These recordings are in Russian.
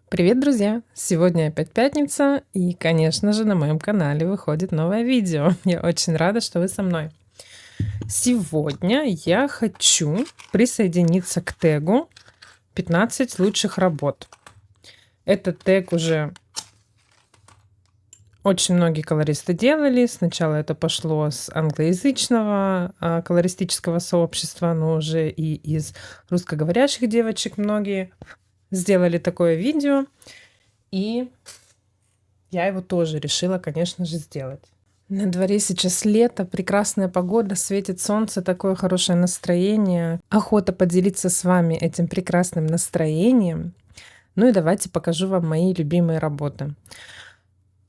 Привет, друзья! Сегодня опять пятница, и, конечно же, на моем канале выходит новое видео. Я очень рада, что вы со мной. Сегодня я хочу присоединиться к тегу 15 лучших работ. Этот тег уже очень многие колористы делали. Сначала это пошло с англоязычного колористического сообщества, но уже и из русскоговорящих девочек многие сделали такое видео. И я его тоже решила, конечно же, сделать. На дворе сейчас лето, прекрасная погода, светит солнце, такое хорошее настроение. Охота поделиться с вами этим прекрасным настроением. Ну и давайте покажу вам мои любимые работы.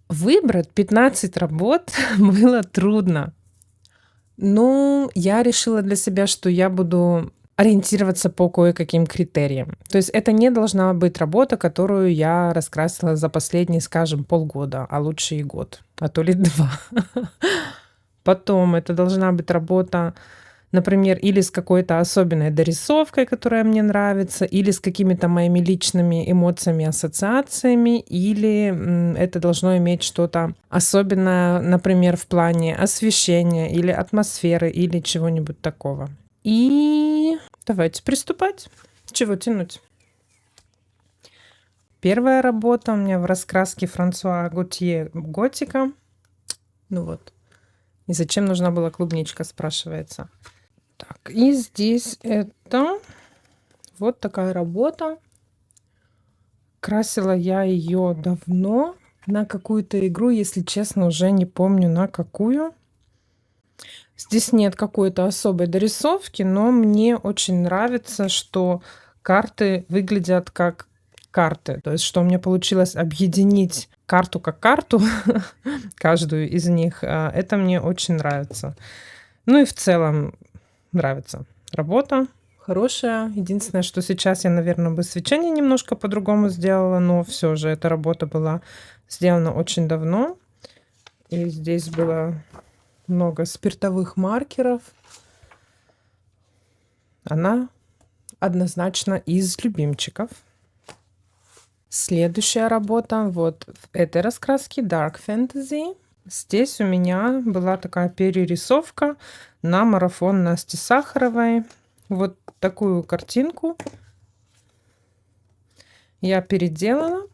Выбрать 15 работ было трудно. Но я решила для себя, что я буду ориентироваться по кое-каким критериям. То есть это не должна быть работа, которую я раскрасила за последние, скажем, полгода, а лучше и год, а то ли 2. Потом это должна быть работа, например, или с какой-то особенной дорисовкой, которая мне нравится, или с какими-то моими личными эмоциями, ассоциациями, или это должно иметь что-то особенное, например, в плане освещения или атмосферы, или чего-нибудь такого. И давайте приступать. Чего тянуть? Первая работа у меня в раскраске Франсуа Готье «Готика». Ну вот. И зачем нужна была клубничка, спрашивается. Так, и здесь это вот такая работа. Красила я ее давно на какую-то игру, если честно, уже не помню на какую. Здесь нет какой-то особой дорисовки, но мне очень нравится, что карты выглядят как карты. То есть, что у меня получилось объединить карту как карту, каждую из них. Это мне очень нравится. Ну и в целом нравится работа. Хорошая. Единственное, что сейчас я, наверное, бы свечение немножко по-другому сделала, но все же эта работа была сделана очень давно. И здесь было много спиртовых маркеров. Она однозначно из любимчиков. Следующая работа вот в этой раскраске Dark Fantasy. Здесь у меня была такая перерисовка на марафон Насти Сахаровой. Вот такую картинку я переделала.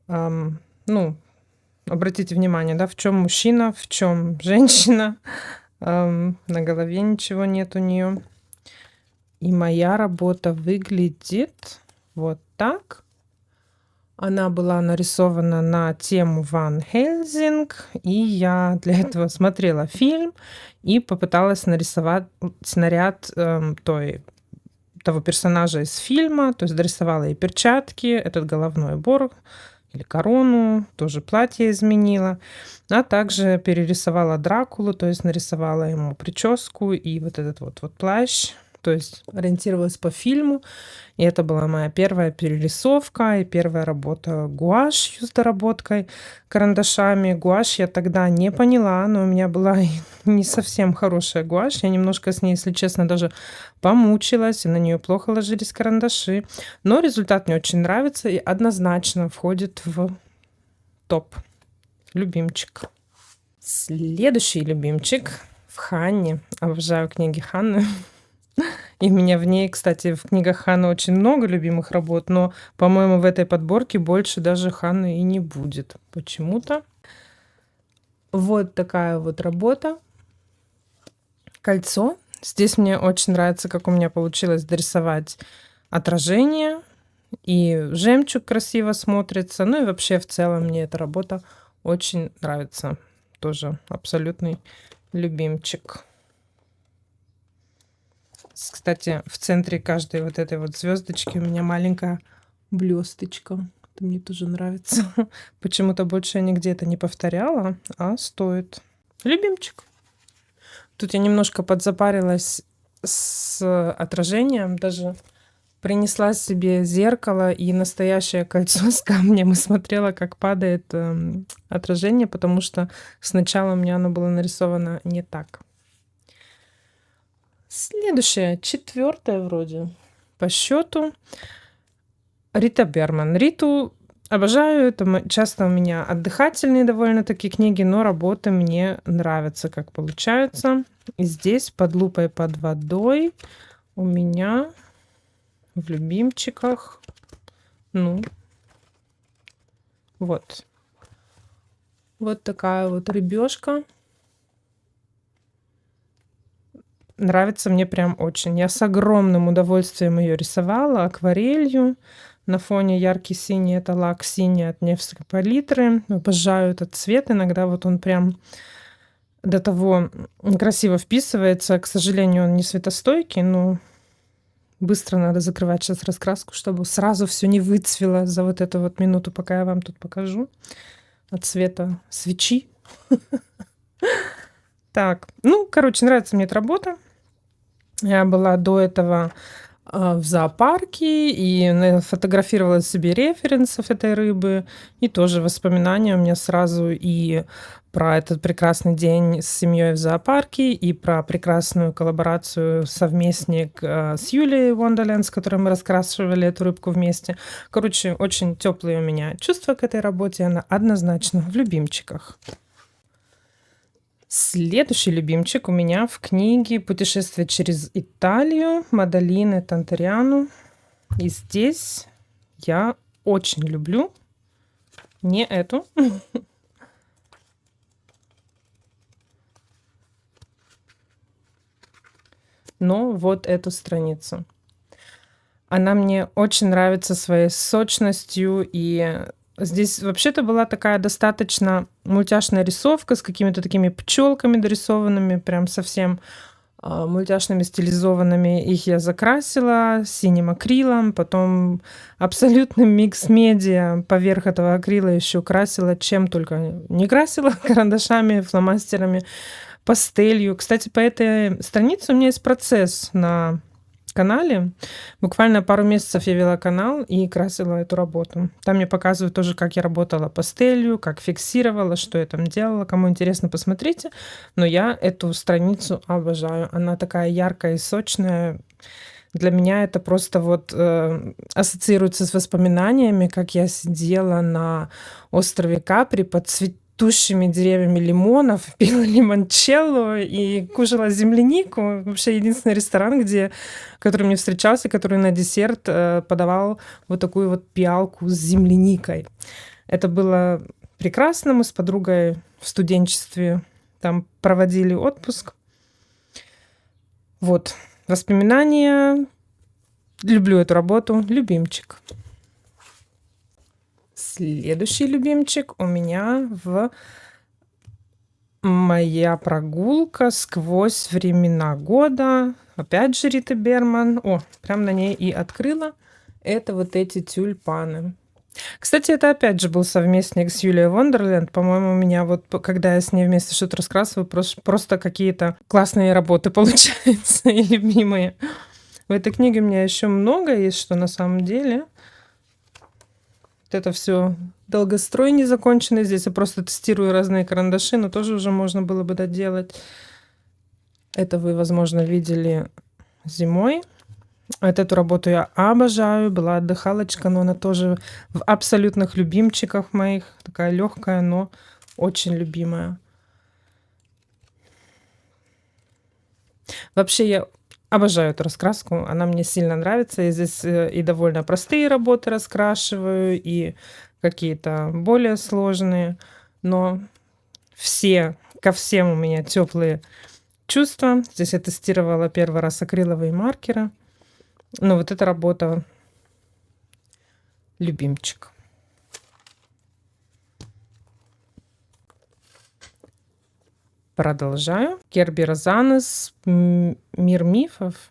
Ну, обратите внимание, да, в чем мужчина, в чем женщина. На голове ничего нет у нее. И моя работа выглядит вот так. Она была нарисована на тему Ван Хельсинг, и я для этого смотрела фильм и попыталась нарисовать снаряд того персонажа из фильма, то есть дорисовала и перчатки, этот головной убор или корону, тоже платье изменила, а также перерисовала Дракулу, то есть нарисовала ему прическу и вот этот вот плащ, то есть ориентировалась по фильму. И это была моя первая перерисовка и первая работа гуашью с доработкой карандашами. Гуашь я тогда не поняла, но у меня была не совсем хорошая гуашь. Я немножко с ней, если честно, даже помучилась, и на нее плохо ложились карандаши. Но результат мне очень нравится и однозначно входит в топ. Любимчик. Следующий любимчик в Ханне. Обожаю книги Ханны. И у меня в ней, кстати, в книгах Ханны очень много любимых работ, но, по-моему, в этой подборке больше даже Ханны и не будет почему-то. Вот такая вот работа. Кольцо. Здесь мне очень нравится, как у меня получилось дорисовать отражение. И жемчуг красиво смотрится. Ну и вообще в целом мне эта работа очень нравится. Тоже абсолютный любимчик. Кстати, в центре каждой вот этой вот звездочки у меня маленькая блесточка. Это мне тоже нравится. Почему-то больше я нигде это не повторяла, а стоит. Любимчик. Тут я немножко подзапарилась с отражением. Даже принесла себе зеркало и настоящее кольцо с камнем и смотрела, как падает отражение, потому что сначала у меня оно было нарисовано не так. Следующая, 4-я вроде по счету. Рита Берман. Риту обожаю. Это часто у меня отдыхательные довольно-таки книги, но работы мне нравятся, как получаются. И здесь под лупой под водой у меня в любимчиках, ну, вот. Вот такая вот рыбешка. Нравится мне прям очень. Я с огромным удовольствием ее рисовала акварелью. На фоне яркий синий, это лак синий от Невской палитры. Обожаю этот цвет. Иногда вот он прям до того красиво вписывается. К сожалению, он не светостойкий, но быстро надо закрывать сейчас раскраску, чтобы сразу все не выцвело за вот эту вот минуту, пока я вам тут покажу. От цвета свечи. Так, ну, короче, нравится мне эта работа. Я была до этого в зоопарке и фотографировала себе референсов этой рыбы. И тоже воспоминания у меня сразу и про этот прекрасный день с семьей в зоопарке, и про прекрасную коллаборацию совместник с Юлией Wonderland, с которой мы раскрашивали эту рыбку вместе. Короче, очень теплые у меня чувства к этой работе. Она однозначно в любимчиках. Следующий любимчик у меня в книге «Путешествие через Италию» Мадалины Тантериану. И здесь я очень люблю не эту, но вот эту страницу. Она мне очень нравится своей сочностью, и здесь вообще-то была такая достаточно мультяшная рисовка с какими-то такими пчелками дорисованными, прям совсем мультяшными, стилизованными. Их я закрасила синим акрилом, потом абсолютным микс-медиа поверх этого акрила еще красила, чем только не красила, карандашами, фломастерами, пастелью. Кстати, по этой странице у меня есть процесс на канале. Буквально пару месяцев я вела канал и красила эту работу. Там мне показывают тоже, как я работала пастелью, как фиксировала, что я там делала. Кому интересно, посмотрите. Но я эту страницу обожаю. Она такая яркая и сочная. Для меня это просто вот ассоциируется с воспоминаниями, как я сидела на острове Капри под цветущими деревьями лимонов, пила лимончелло и кушала землянику. Вообще единственный ресторан, который мне встречался, который на десерт подавал вот такую вот пиалку с земляникой. Это было прекрасно. Мы с подругой в студенчестве там проводили отпуск. Вот. Воспоминания. Люблю эту работу. Любимчик. Следующий любимчик у меня в «Моя прогулка сквозь времена года». Опять же Рита Берман. О, прям на ней и открыла. Это вот эти тюльпаны. Кстати, это опять же был совместник с Юлией Wonderland. По-моему, у меня вот, когда я с ней вместе что-то раскрасываю, просто какие-то классные работы получаются и любимые. В этой книге у меня еще много есть, что на самом деле. Вот это все долгострой незаконченный. Здесь я просто тестирую разные карандаши, но тоже уже можно было бы доделать. Это вы, возможно, видели зимой. Вот эту работу я обожаю. Была отдыхалочка, но она тоже в абсолютных любимчиках моих. Такая легкая, но очень любимая. Вообще я обожаю эту раскраску. Она мне сильно нравится. Я здесь и довольно простые работы раскрашиваю, и какие-то более сложные. Но ко всем у меня теплые чувства. Здесь я тестировала первый раз акриловые маркеры. Но вот эта работа любимчик. Продолжаю. Керби Розанес «Мир мифов»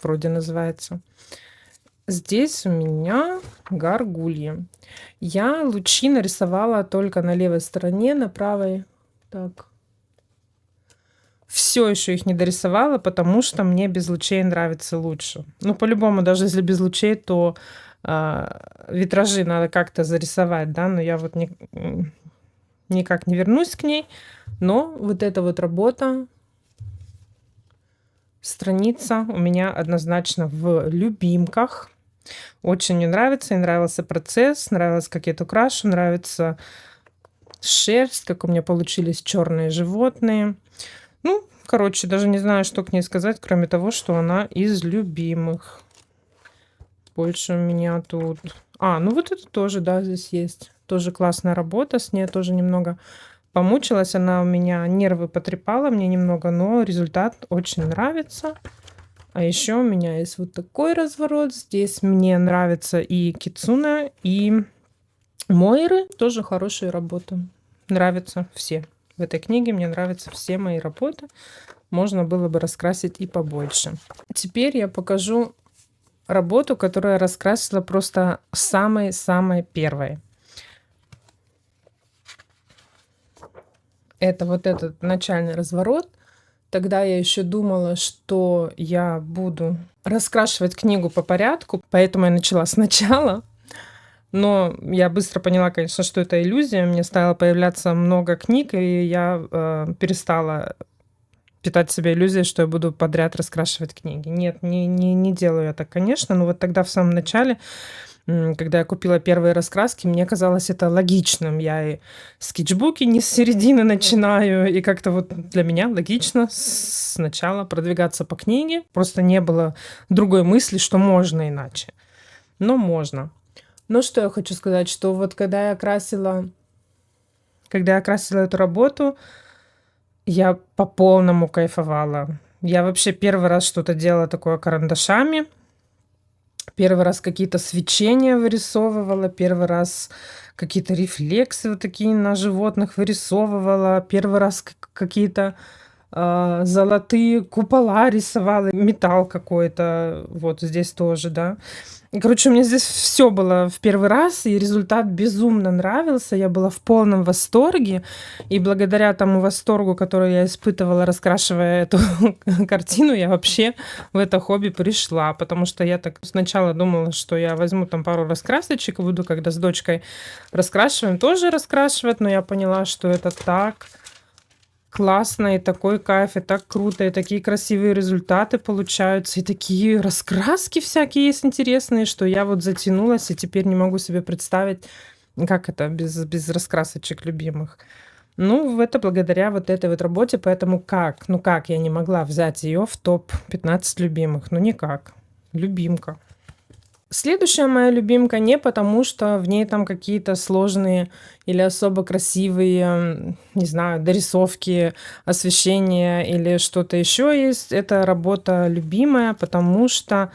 вроде называется. Здесь у меня горгульи. Я лучи нарисовала только на левой стороне, на правой. Так. Все еще их не дорисовала, потому что мне без лучей нравится лучше. Ну, по-любому, даже если без лучей, то витражи надо как-то зарисовать, да, но я вот никак не вернусь к ней. Но вот эта вот работа, страница у меня однозначно в любимках. Очень мне нравится, и нравился процесс, нравилось, как я это крашу, нравится шерсть, как у меня получились черные животные. Ну, короче, даже не знаю, что к ней сказать, кроме того, что она из любимых. Больше у меня тут... ну вот это тоже, да, здесь есть. Тоже классная работа с ней, тоже немного помучилась. Она у меня нервы потрепала мне немного, но результат очень нравится. А еще у меня есть вот такой разворот. Здесь мне нравится и Кицуна, и Мойры. Тоже хорошие работы. Нравятся все. В этой книге мне нравятся все мои работы. Можно было бы раскрасить и побольше. Теперь я покажу работу, которую я раскрасила просто самой-самой первой. Это вот этот начальный разворот. Тогда я еще думала, что я буду раскрашивать книгу по порядку, поэтому я начала сначала. Но я быстро поняла, конечно, что это иллюзия. Мне стало появляться много книг, и я перестала питать себе иллюзией, что я буду подряд раскрашивать книги. Нет, не делаю я так, конечно. Но вот тогда в самом начале, когда я купила первые раскраски, мне казалось это логичным. Я и скетчбуки не с середины начинаю, и как-то вот для меня логично сначала продвигаться по книге. Просто не было другой мысли, что можно иначе. Но можно. Но что я хочу сказать, что вот когда я красила эту работу, я по полному кайфовала. Я вообще первый раз что-то делала такое карандашами. Первый раз какие-то свечения вырисовывала, первый раз какие-то рефлексы вот такие на животных вырисовывала, первый раз какие-то золотые купола рисовала, металл какой-то, вот здесь тоже, да. Короче, у меня здесь все было в первый раз, и результат безумно нравился, я была в полном восторге, и благодаря тому восторгу, который я испытывала, раскрашивая эту картину, я вообще в это хобби пришла, потому что я так сначала думала, что я возьму там пару раскрасочек и буду, когда с дочкой раскрашиваем, тоже раскрашивать, но я поняла, что это так классно, и такой кайф, и так круто, и такие красивые результаты получаются, и такие раскраски всякие есть интересные, что я вот затянулась, и теперь не могу себе представить, как это без раскрасочек любимых. Ну, это благодаря вот этой вот работе, поэтому как? Ну как я не могла взять ее в топ-15 любимых? Ну никак. Любимка. Следующая моя любимка не потому, что в ней там какие-то сложные или особо красивые, не знаю, дорисовки, освещения или что-то еще есть. Это работа любимая, потому что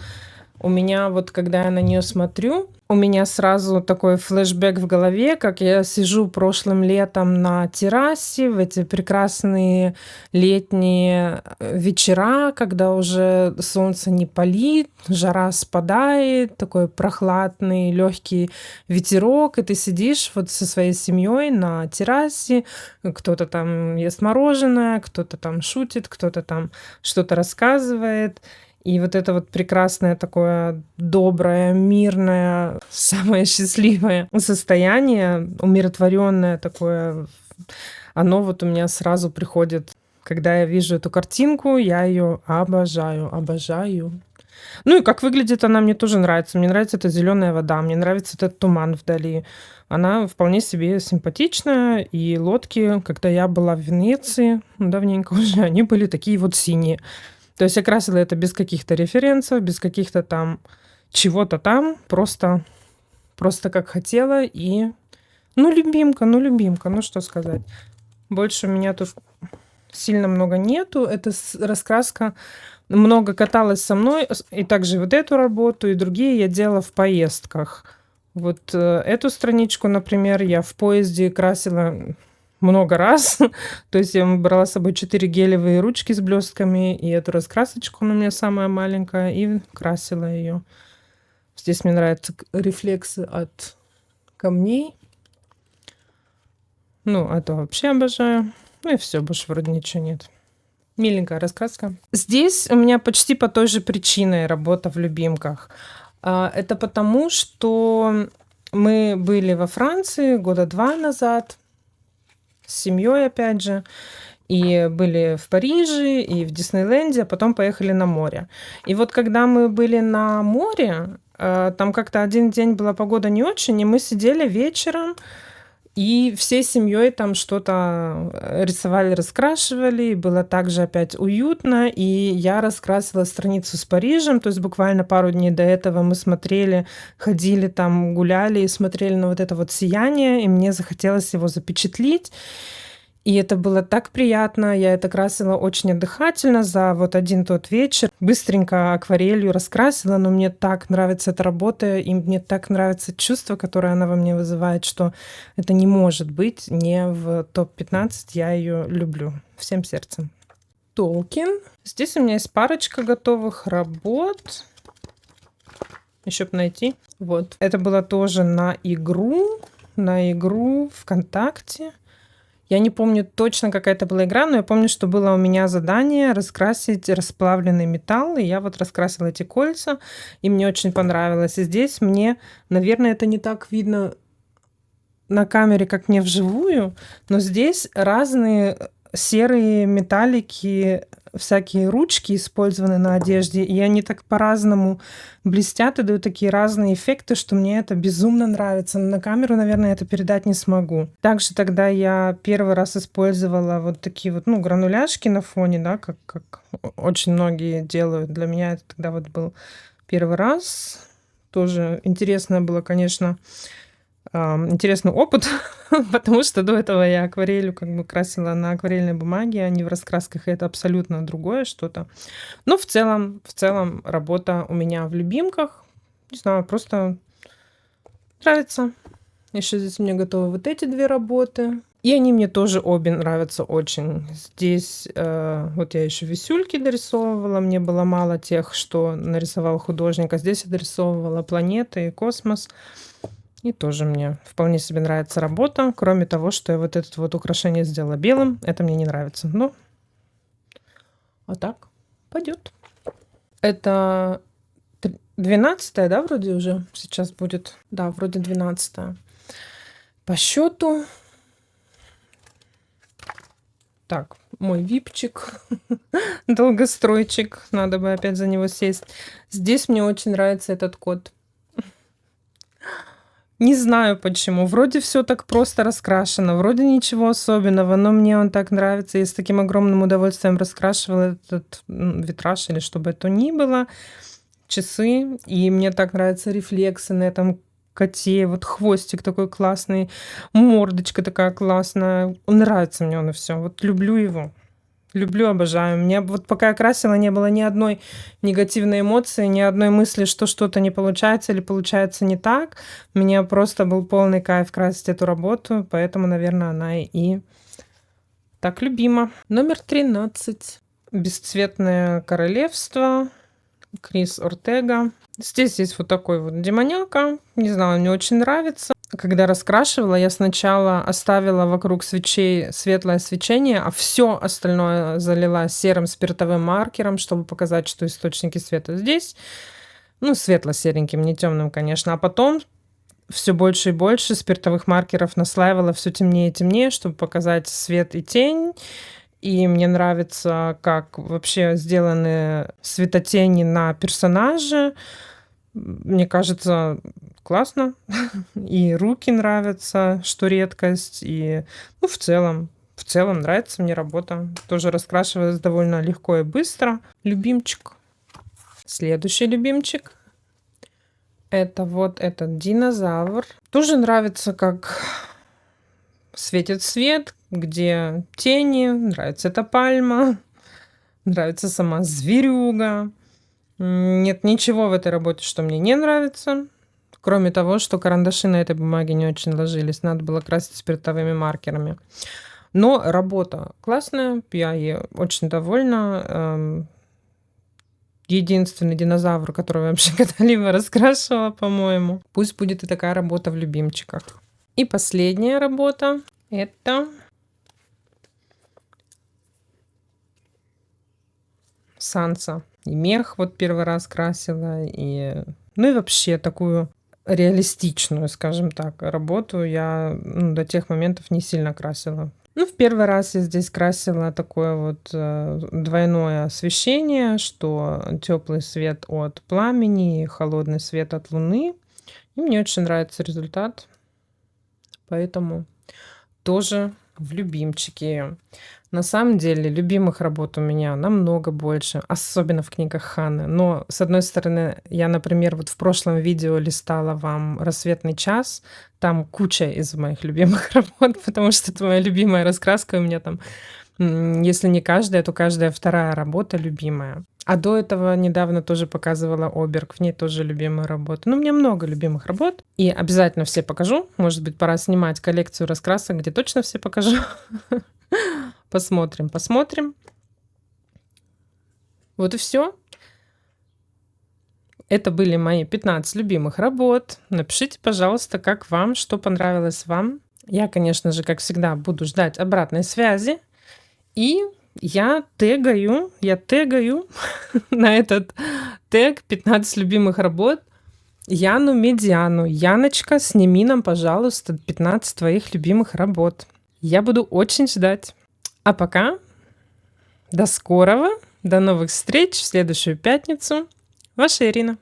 у меня вот, когда я на нее смотрю, у меня сразу такой флешбэк в голове, как я сижу прошлым летом на террасе в эти прекрасные летние вечера, когда уже солнце не палит, жара спадает, такой прохладный легкий ветерок, и ты сидишь вот со своей семьей на террасе, кто-то там ест мороженое, кто-то там шутит, кто-то там что-то рассказывает. И вот это вот прекрасное такое доброе, мирное, самое счастливое состояние, умиротворенное такое, оно вот у меня сразу приходит, когда я вижу эту картинку, я ее обожаю, обожаю. Ну и как выглядит она, мне тоже нравится. Мне нравится эта зеленая вода, мне нравится этот туман вдали. Она вполне себе симпатичная. И лодки, когда я была в Венеции, давненько уже, они были такие вот синие. То есть я красила это без каких-то референсов, без каких-то там чего-то там, просто как хотела. И, любимка, ну что сказать. Больше у меня тут сильно много нету. Эта раскраска много каталась со мной. И также вот эту работу, и другие я делала в поездках. Вот эту страничку, например, я в поезде красила много раз. То есть я брала с собой 4 гелевые ручки с блестками, и эту раскрасочку, она у меня самая маленькая, и красила ее. Здесь мне нравятся рефлексы от камней. Это вообще обожаю. Ну и все, больше вроде ничего нет. Миленькая раскраска. Здесь у меня почти по той же причине работа в любимках. Это потому, что мы были во Франции 2 года назад, с семьей, опять же, и были в Париже, и в Диснейленде, а потом поехали на море. И вот когда мы были на море, Там как-то один день была погода не очень, и мы сидели вечером и всей семьей там что-то рисовали, раскрашивали. И было также опять уютно. И я раскрасила страницу с Парижем. То есть буквально пару дней до этого мы смотрели, ходили там, гуляли и смотрели на вот это вот сияние. И мне захотелось его запечатлеть. И это было так приятно. Я это красила очень отдыхательно за вот один тот вечер. Быстренько акварелью раскрасила, но мне так нравится эта работа, и мне так нравится чувство, которое она во мне вызывает, что это не может быть не в топ-15. Я ее люблю всем сердцем. Толкин. Здесь у меня есть парочка готовых работ. Еще бы найти. Вот. Это было тоже на игру ВКонтакте. Я не помню точно, какая это была игра, но я помню, что было у меня задание раскрасить расплавленный металл, и я вот раскрасила эти кольца, и мне очень понравилось. И здесь мне, наверное, это не так видно на камере, как мне вживую, но здесь разные серые металлики, всякие ручки использованы на одежде, и они так по-разному блестят и дают такие разные эффекты, что мне это безумно нравится. Но на камеру, наверное, это передать не смогу. Также тогда я первый раз использовала вот такие вот, грануляшки на фоне, да, как очень многие делают. Для меня это тогда вот был первый раз. Тоже интересно было, конечно, интересный опыт, потому что до этого я акварелью как бы красила на акварельной бумаге, а не в раскрасках. Это абсолютно другое что-то. Но в целом работа у меня в любимках. Не знаю, просто нравится. Еще здесь у меня готовы вот эти две работы. И они мне тоже обе нравятся очень. Здесь вот я еще висюльки дорисовывала. Мне было мало тех, что нарисовал художник. А здесь я дорисовывала планеты и космос. И тоже мне вполне себе нравится работа, кроме того, что я вот это вот украшение сделала белым. Это мне не нравится. Но а так пойдет. Это 12-я, да, вроде уже сейчас будет? Да, вроде 12-я. По счету. Так, мой випчик, долгостройчик. Надо бы опять за него сесть. Здесь мне очень нравится этот кот. Не знаю почему. Вроде все так просто раскрашено, вроде ничего особенного, но мне он так нравится. Я с таким огромным удовольствием раскрашивала этот витраж или что бы это ни было, часы. И мне так нравятся рефлексы на этом коте. Вот хвостик такой классный, мордочка такая классная. Нравится мне он и все. Вот люблю его. Люблю, обожаю. Мне вот пока я красила, не было ни одной негативной эмоции, ни одной мысли, что что-то не получается или получается не так. У меня просто был полный кайф красить эту работу, поэтому, наверное, она и так любима. Номер 13. Бесцветное королевство. Крис Ортега. Здесь есть вот такой вот демоняка. Не знаю, мне очень нравится. Когда раскрашивала, я сначала оставила вокруг свечей светлое свечение, а все остальное залила серым спиртовым маркером, чтобы показать, что источники света здесь. Светло-сереньким, не темным, конечно. А потом все больше и больше спиртовых маркеров наслаивала все темнее и темнее, чтобы показать свет и тень. И мне нравится, как вообще сделаны светотени на персонаже. Мне кажется, классно. И руки нравятся, что редкость. И, в целом нравится мне работа. Тоже раскрашивалась довольно легко и быстро. Любимчик. Следующий любимчик. Это вот этот динозавр. Тоже нравится, как светит свет, где тени. Нравится эта пальма. Нравится сама зверюга. Нет ничего в этой работе, что мне не нравится. Кроме того, что карандаши на этой бумаге не очень ложились. Надо было красить спиртовыми маркерами. Но работа классная. Я ей очень довольна. Единственный динозавр, которого я вообще когда-либо раскрашивала, по-моему. Пусть будет и такая работа в любимчиках. И последняя работа. Это Санса. И мех вот первый раз красила. И вообще такую реалистичную, скажем так, работу я до тех моментов не сильно красила. Ну, в первый раз я здесь красила такое вот двойное освещение, что теплый свет от пламени и холодный свет от луны. И мне очень нравится результат, поэтому тоже в любимчики. На самом деле, любимых работ у меня намного больше, особенно в книгах Ханны. Но, с одной стороны, я, например, вот в прошлом видео листала вам «Рассветный час». Там куча из моих любимых работ, потому что это моя любимая раскраска. У меня там, если не каждая, то каждая вторая работа любимая. А до этого недавно тоже показывала Оберг, в ней тоже любимая работа. Ну, у меня много любимых работ, и обязательно все покажу. Может быть, пора снимать коллекцию раскрасок, где точно все покажу. Посмотрим, посмотрим. Вот и все. Это были мои 15 любимых работ. Напишите, пожалуйста, как вам, что понравилось вам. Я, конечно же, как всегда, буду ждать обратной связи. И я тегаю на этот тег 15 любимых работ Яну Медиану. Яночка, сними нам, пожалуйста, 15 твоих любимых работ. Я буду очень ждать. А пока, до скорого, до новых встреч в следующую пятницу. Ваша Ирина.